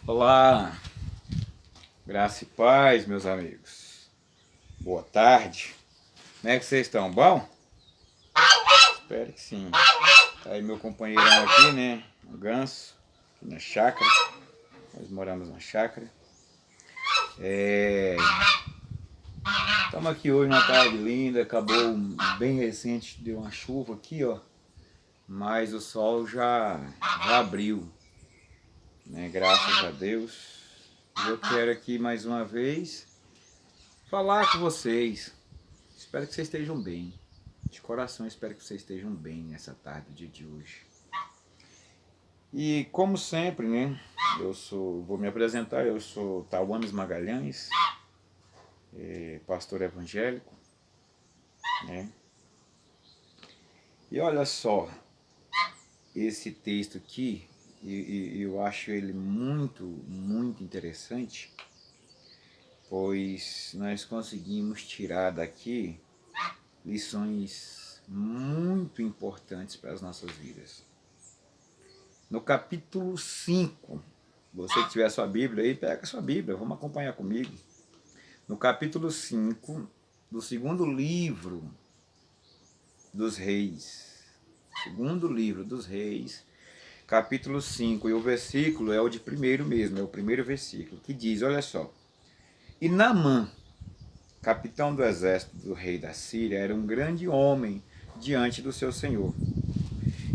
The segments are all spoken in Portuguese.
Olá, graça e paz, meus amigos. Boa tarde. Como é que vocês estão? Bom? Espero que sim. Tá aí meu companheirão aqui, né? O Ganso, aqui na chácara. Nós moramos na chácara. Estamos aqui hoje numa tarde linda. Acabou bem recente, deu uma chuva aqui, ó. Mas o sol já abriu, né? Graças a Deus. E eu quero aqui mais uma vez falar com vocês. Espero que vocês estejam bem. De coração, espero que vocês estejam bem nessa tarde, dia de hoje. E como sempre, né? Vou me apresentar, eu sou Tauanes Magalhães, pastor evangélico, né? E olha só, esse texto aqui, eu acho ele muito interessante, pois nós conseguimos tirar daqui lições muito importantes para as nossas vidas. No capítulo 5, você que tiver a sua Bíblia aí, pega a sua Bíblia, vamos acompanhar comigo. No capítulo 5 do segundo livro dos Reis, capítulo 5, e o versículo é o de primeiro mesmo, é o primeiro versículo, que diz, olha só, e Naamã, capitão do exército do rei da Síria, era um grande homem diante do seu senhor,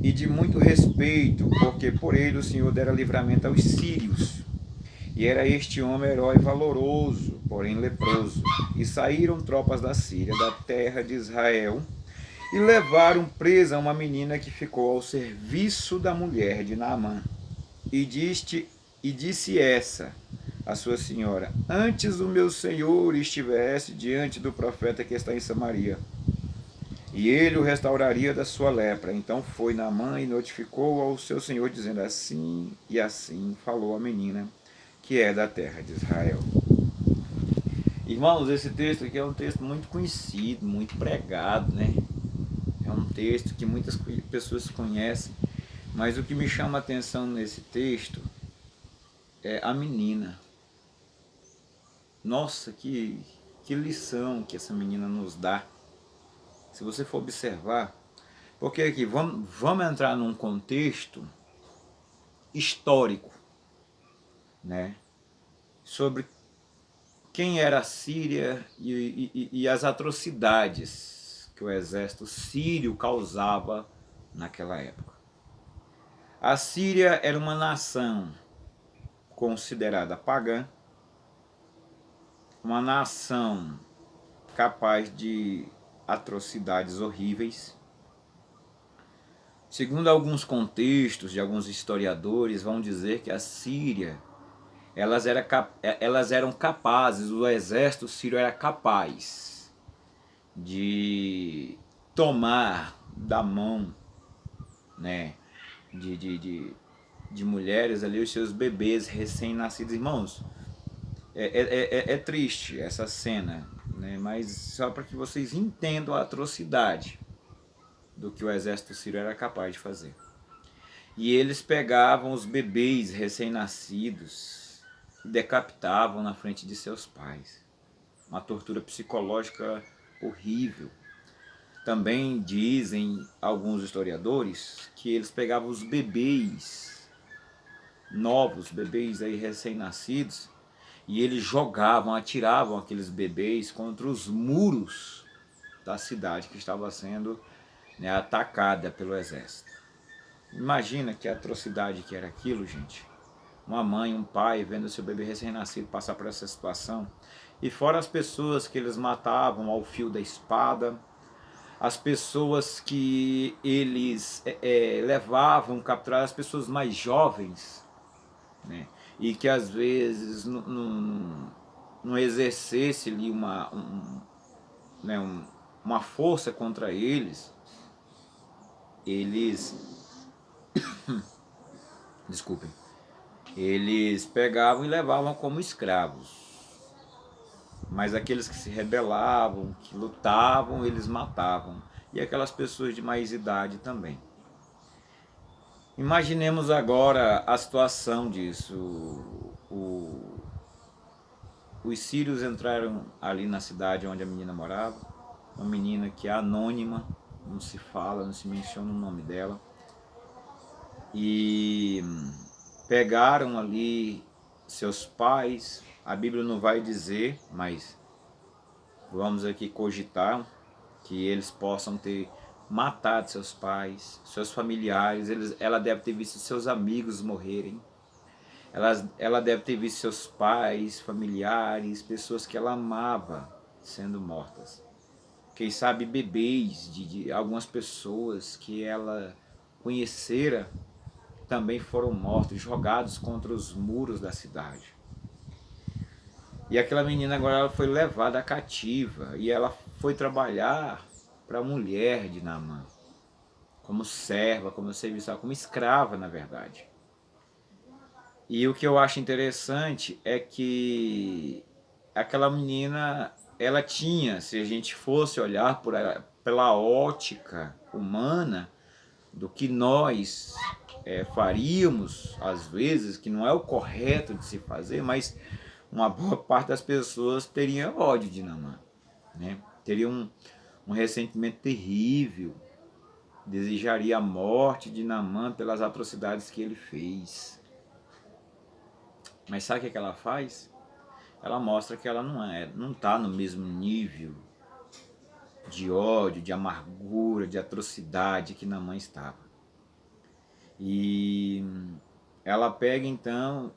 e de muito respeito, porque por ele o Senhor dera livramento aos sírios. E era este homem herói valoroso, porém leproso. E saíram tropas da Síria, da terra de Israel, e levaram presa uma menina que ficou ao serviço da mulher de Naamã. E disse essa, a sua senhora, antes o meu senhor estivesse diante do profeta que está em Samaria, e ele o restauraria da sua lepra. Então foi Naamã e notificou ao seu senhor, dizendo, assim e assim falou a menina, que é da terra de Israel. Irmãos, esse texto aqui é um texto muito conhecido, muito pregado, né? É um texto que muitas pessoas conhecem, mas o que me chama a atenção nesse texto é a menina. Nossa, que lição que essa menina nos dá. Se você for observar, porque aqui vamos entrar num contexto histórico, né? Sobre quem era a Síria e as atrocidades que o exército sírio causava naquela época. A Síria era uma nação considerada pagã, uma nação capaz de atrocidades horríveis. Segundo alguns contextos de alguns historiadores, vão dizer que a Síria, elas eram capazes, o exército sírio era capaz de tomar da mão, né, de mulheres ali os seus bebês recém-nascidos. Irmãos, é triste essa cena, né, mas só para que vocês entendam a atrocidade do que o exército sírio era capaz de fazer. E eles pegavam os bebês recém-nascidos e decapitavam na frente de seus pais. Uma tortura psicológica horrível. Também dizem alguns historiadores que eles pegavam os bebês novos, bebês aí recém-nascidos, e eles jogavam, atiravam aqueles bebês contra os muros da cidade que estava sendo, né, atacada pelo exército. Imagina que atrocidade que era aquilo, gente. Uma mãe, um pai vendo seu bebê recém-nascido passar por essa situação. E fora as pessoas que eles matavam ao fio da espada, as pessoas que eles levavam, capturavam, as pessoas mais jovens, né? E que às vezes não exercesse ali uma força contra eles, desculpem, eles pegavam e levavam como escravos. Mas aqueles que se rebelavam, que lutavam, eles matavam. E aquelas pessoas de mais idade também. Imaginemos agora a situação disso. Os sírios entraram ali na cidade onde a menina morava, uma menina que é anônima, não se fala, não se menciona o nome dela, e pegaram ali seus pais. A Bíblia não vai dizer, mas vamos aqui cogitar que eles possam ter matado seus pais, seus familiares. Ela deve ter visto seus amigos morrerem. Ela deve ter visto seus pais, familiares, pessoas que ela amava sendo mortas. Quem sabe bebês de algumas pessoas que ela conhecera também foram mortos, jogados contra os muros da cidade. E aquela menina agora ela foi levada cativa e ela foi trabalhar para a mulher de Naamã, como serva, como serviçal, como escrava, na verdade. E o que eu acho interessante é que aquela menina, ela tinha, se a gente fosse olhar pela ótica humana do que nós faríamos, às vezes, que não é o correto de se fazer, mas uma boa parte das pessoas teria ódio de Naamã, né? Teria um ressentimento terrível, desejaria a morte de Naamã pelas atrocidades que ele fez. Mas sabe o que ela faz? Ela mostra que ela não está no mesmo nível de ódio, de amargura, de atrocidade que Naamã estava. E ela pega então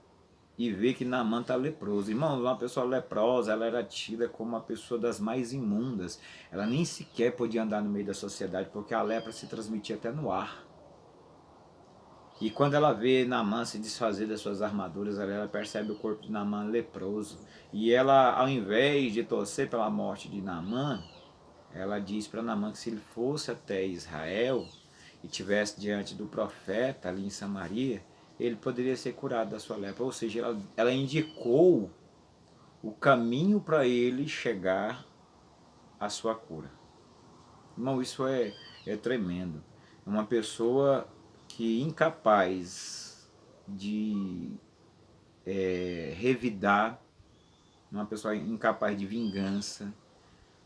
e vê que Naamã está leproso. Irmãos, uma pessoa leprosa, ela era tida como uma pessoa das mais imundas. Ela nem sequer podia andar no meio da sociedade, porque a lepra se transmitia até no ar. E quando ela vê Naamã se desfazer das suas armaduras, ela percebe o corpo de Naamã leproso. E ela, ao invés de torcer pela morte de Naamã, ela diz para Naamã que se ele fosse até Israel e tivesse diante do profeta ali em Samaria, ele poderia ser curado da sua lepra. Ou seja, ela indicou o caminho para ele chegar à sua cura. Irmão, isso é tremendo. Uma pessoa que incapaz de revidar, uma pessoa incapaz de vingança,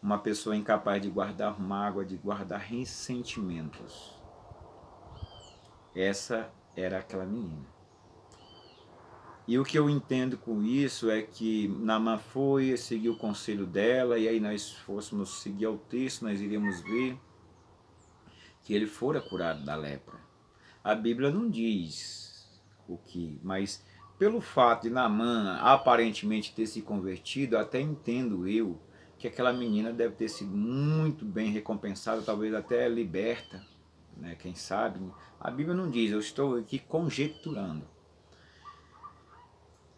uma pessoa incapaz de guardar mágoa, de guardar ressentimentos. Essa era aquela menina. E o que eu entendo com isso é que Naamã foi, seguiu o conselho dela, e aí nós fôssemos seguir ao texto, nós iríamos ver que ele fora curado da lepra. A Bíblia não diz o que, mas pelo fato de Naamã aparentemente ter se convertido, até entendo eu que aquela menina deve ter sido muito bem recompensada, talvez até liberta, né? Quem sabe? A Bíblia não diz, eu estou aqui conjecturando.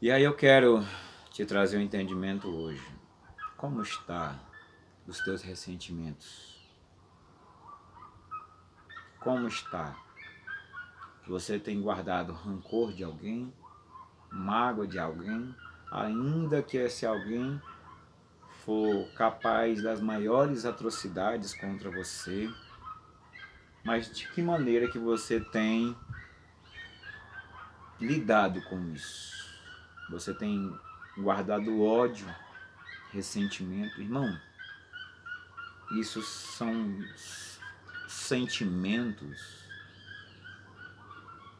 E aí eu quero te trazer um entendimento hoje. Como está os teus ressentimentos? Como está? Você tem guardado rancor de alguém? Mágoa de alguém? Ainda que esse alguém for capaz das maiores atrocidades contra você, mas de que maneira que você tem lidado com isso? Você tem guardado ódio, ressentimento? Irmão, isso são sentimentos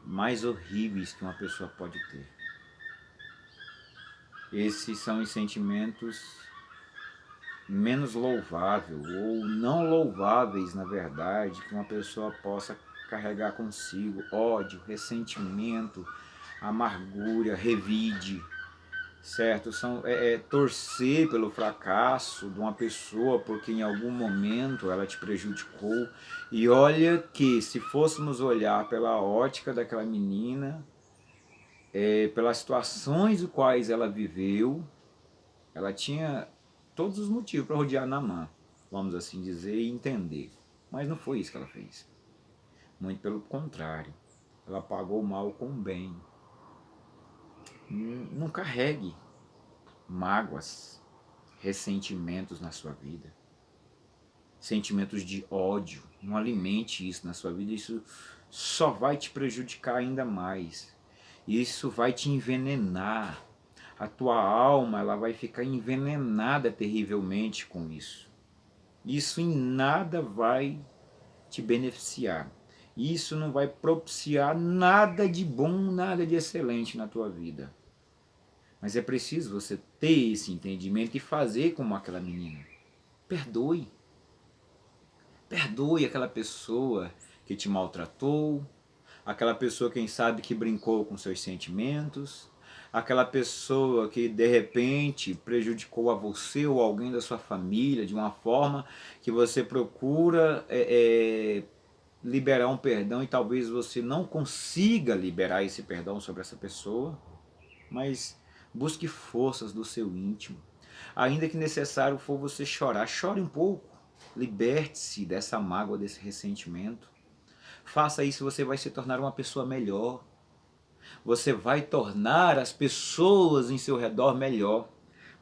mais horríveis que uma pessoa pode ter. Esses são os sentimentos menos louváveis ou não louváveis, na verdade, que uma pessoa possa carregar consigo: ódio, ressentimento, amargura, revide, certo? Torcer pelo fracasso de uma pessoa porque em algum momento ela te prejudicou. E olha que se fôssemos olhar pela ótica daquela menina, pelas situações as quais ela viveu, ela tinha todos os motivos para rodear Naamã, vamos assim dizer, e entender. Mas não foi isso que ela fez. Muito pelo contrário. Ela pagou o mal com o bem. Não carregue mágoas, ressentimentos na sua vida. Sentimentos de ódio. Não alimente isso na sua vida. Isso só vai te prejudicar ainda mais. Isso vai te envenenar. A tua alma, ela vai ficar envenenada terrivelmente com isso. Isso em nada vai te beneficiar. Isso não vai propiciar nada de bom, nada de excelente na tua vida. Mas é preciso você ter esse entendimento e fazer como aquela menina. Perdoe. Perdoe aquela pessoa que te maltratou, aquela pessoa, quem sabe, que brincou com seus sentimentos, aquela pessoa que de repente prejudicou a você ou alguém da sua família de uma forma que você procura liberar um perdão e talvez você não consiga liberar esse perdão sobre essa pessoa, mas busque forças do seu íntimo. Ainda que necessário for você chorar, chore um pouco, liberte-se dessa mágoa, desse ressentimento. Faça isso, você vai se tornar uma pessoa melhor. Você vai tornar as pessoas em seu redor melhor,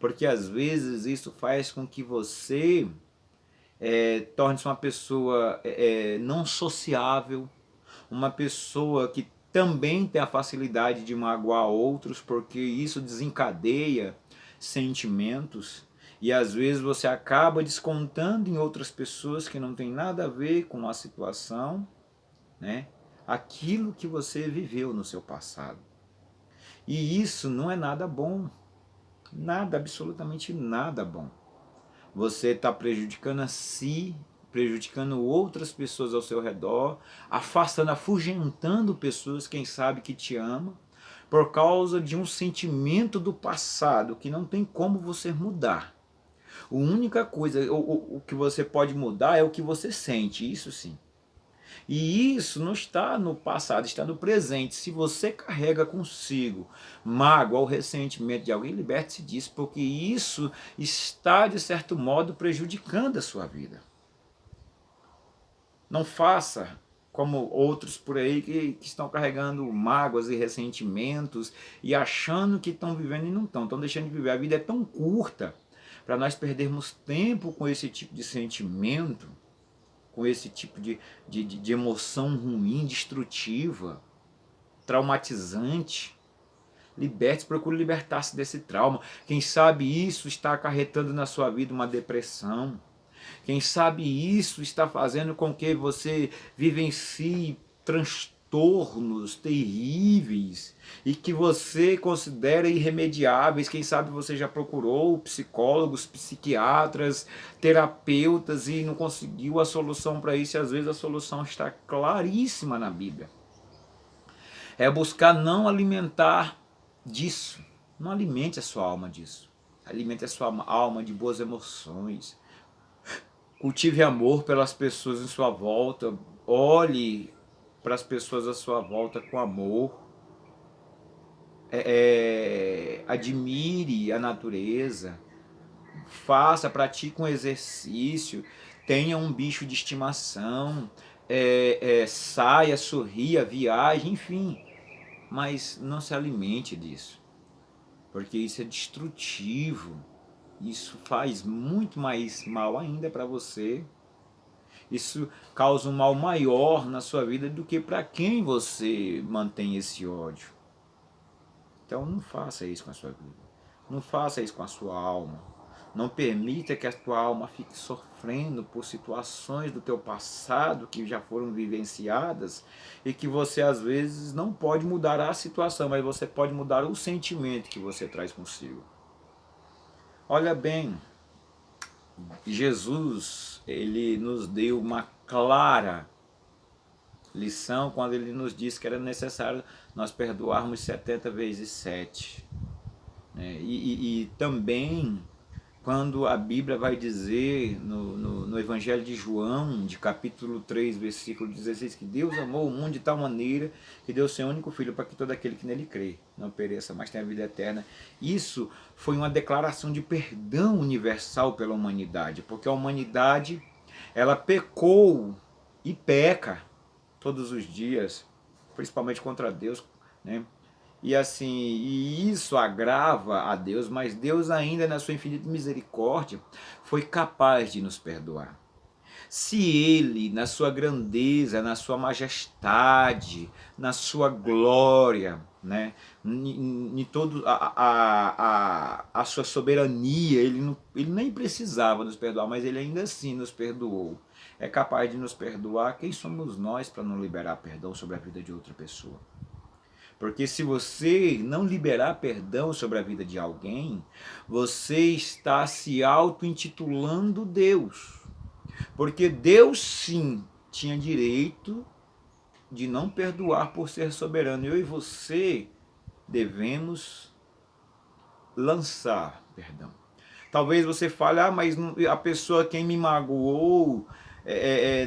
porque às vezes isso faz com que você torne-se uma pessoa não sociável, uma pessoa que também tem a facilidade de magoar outros, porque isso desencadeia sentimentos, e às vezes você acaba descontando em outras pessoas que não tem nada a ver com a situação, né? Aquilo que você viveu no seu passado. E isso não é nada bom, nada, absolutamente nada bom. Você está prejudicando a si, prejudicando outras pessoas ao seu redor, afastando, afugentando pessoas, quem sabe, que te amam, por causa de um sentimento do passado que não tem como você mudar. A única coisa, o que você pode mudar é o que você sente, isso sim. E isso não está no passado, está no presente. Se você carrega consigo mágoa ou ressentimento de alguém, liberte-se disso, porque isso está, de certo modo, prejudicando a sua vida. Não faça como outros por aí que estão carregando mágoas e ressentimentos e achando que estão vivendo e não estão. Estão deixando de viver. A vida é tão curta para nós perdermos tempo com esse tipo de sentimento, com esse tipo de emoção ruim, destrutiva, traumatizante. Liberte-se, procure libertar-se desse trauma. Quem sabe isso está acarretando na sua vida uma depressão. Quem sabe isso está fazendo com que você vivencie transtornos terríveis e que você considera irremediáveis. Quem sabe você já procurou psicólogos, psiquiatras, terapeutas e não conseguiu a solução para isso. E às vezes a solução está claríssima na Bíblia. É buscar não alimentar disso. Não alimente a sua alma disso. Alimente a sua alma de boas emoções. Cultive amor pelas pessoas em sua volta. Olhe para as pessoas à sua volta com amor. Admire a natureza. Pratique um exercício. Tenha um bicho de estimação. Saia, sorria, viaje, enfim. Mas não se alimente disso. Porque isso é destrutivo. Isso faz muito mais mal ainda para você. Isso causa um mal maior na sua vida do que para quem você mantém esse ódio. Então não faça isso com a sua vida. Não faça isso com a sua alma. Não permita que a tua alma fique sofrendo por situações do teu passado que já foram vivenciadas e que você às vezes não pode mudar a situação, mas você pode mudar o sentimento que você traz consigo. Olha bem, Jesus, ele nos deu uma clara lição quando ele nos disse que era necessário nós perdoarmos 70 vezes 7. E também quando a Bíblia vai dizer no Evangelho de João, de capítulo 3, versículo 16, que Deus amou o mundo de tal maneira que deu seu único Filho para que todo aquele que nele crê não pereça, mas tenha a vida eterna. Isso foi uma declaração de perdão universal pela humanidade, porque a humanidade, ela pecou e peca todos os dias, principalmente contra Deus, né? E assim, e isso agrava a Deus, mas Deus ainda na sua infinita misericórdia foi capaz de nos perdoar. Se Ele, na sua grandeza, na sua majestade, na sua glória, né, em todo a sua soberania, ele nem precisava nos perdoar, mas Ele ainda assim nos perdoou. É capaz de nos perdoar. Quem somos nós para não liberar perdão sobre a vida de outra pessoa? Porque se você não liberar perdão sobre a vida de alguém, você está se auto-intitulando Deus. Porque Deus sim tinha direito de não perdoar por ser soberano. Eu e você devemos lançar perdão. Talvez você fale, mas a pessoa quem me magoou,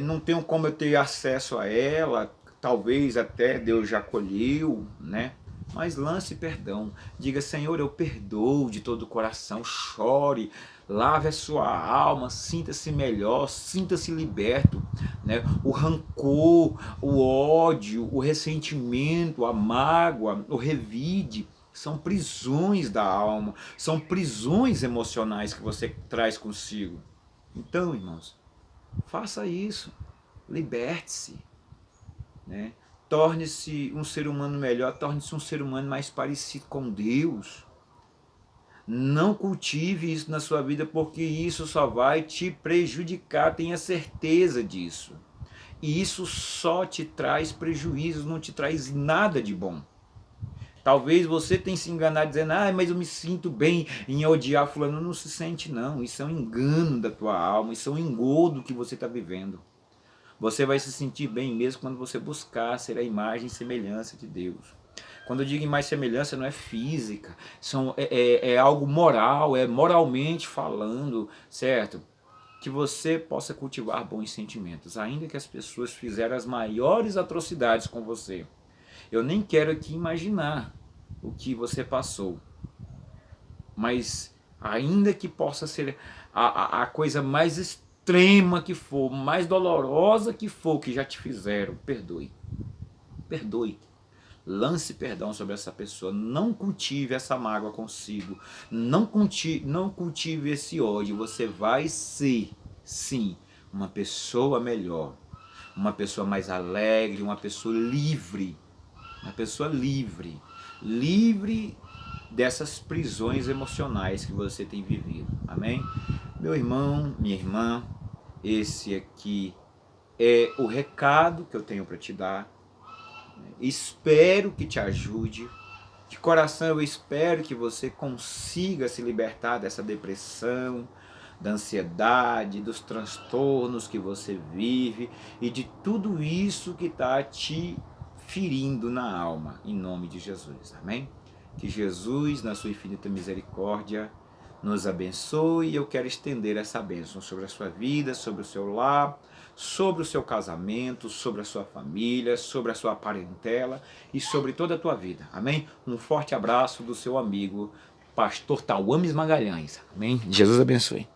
não tenho como eu ter acesso a ela, talvez até Deus já acolheu, né? Mas lance perdão, diga, Senhor, eu perdoo de todo o coração, chore, lave a sua alma, sinta-se melhor, sinta-se liberto, né? O rancor, o ódio, o ressentimento, a mágoa, o revide, são prisões da alma, são prisões emocionais que você traz consigo. Então, irmãos, faça isso, liberte-se, né? Torne-se um ser humano melhor, torne-se um ser humano mais parecido com Deus. Não cultive isso na sua vida, porque isso só vai te prejudicar, tenha certeza disso. E isso só te traz prejuízos, não te traz nada de bom. Talvez você tenha se enganado dizendo, mas eu me sinto bem em odiar fulano. Não se sente não, isso é um engano da tua alma, isso é um engodo que você está vivendo. Você vai se sentir bem mesmo quando você buscar ser a imagem e semelhança de Deus. Quando eu digo imagem e semelhança, não é física, é algo moral, é moralmente falando, certo? Que você possa cultivar bons sentimentos, ainda que as pessoas fizeram as maiores atrocidades com você. Eu nem quero aqui imaginar o que você passou, mas ainda que possa ser a coisa mais extrema que for, mais dolorosa que for que já te fizeram, perdoe. Perdoe. Lance perdão sobre essa pessoa, não cultive essa mágoa consigo, não cultive esse ódio. Você vai ser, sim, uma pessoa melhor, uma pessoa mais alegre, uma pessoa livre, livre dessas prisões emocionais que você tem vivido. Amém? Meu irmão, minha irmã, esse aqui é o recado que eu tenho para te dar. Espero que te ajude. De coração eu espero que você consiga se libertar dessa depressão, da ansiedade, dos transtornos que você vive e de tudo isso que está te ferindo na alma, em nome de Jesus. Amém? Que Jesus, na sua infinita misericórdia, nos abençoe, e eu quero estender essa bênção sobre a sua vida, sobre o seu lar, sobre o seu casamento, sobre a sua família, sobre a sua parentela e sobre toda a tua vida. Amém? Um forte abraço do seu amigo, Pastor Tauames Magalhães. Amém? Jesus abençoe.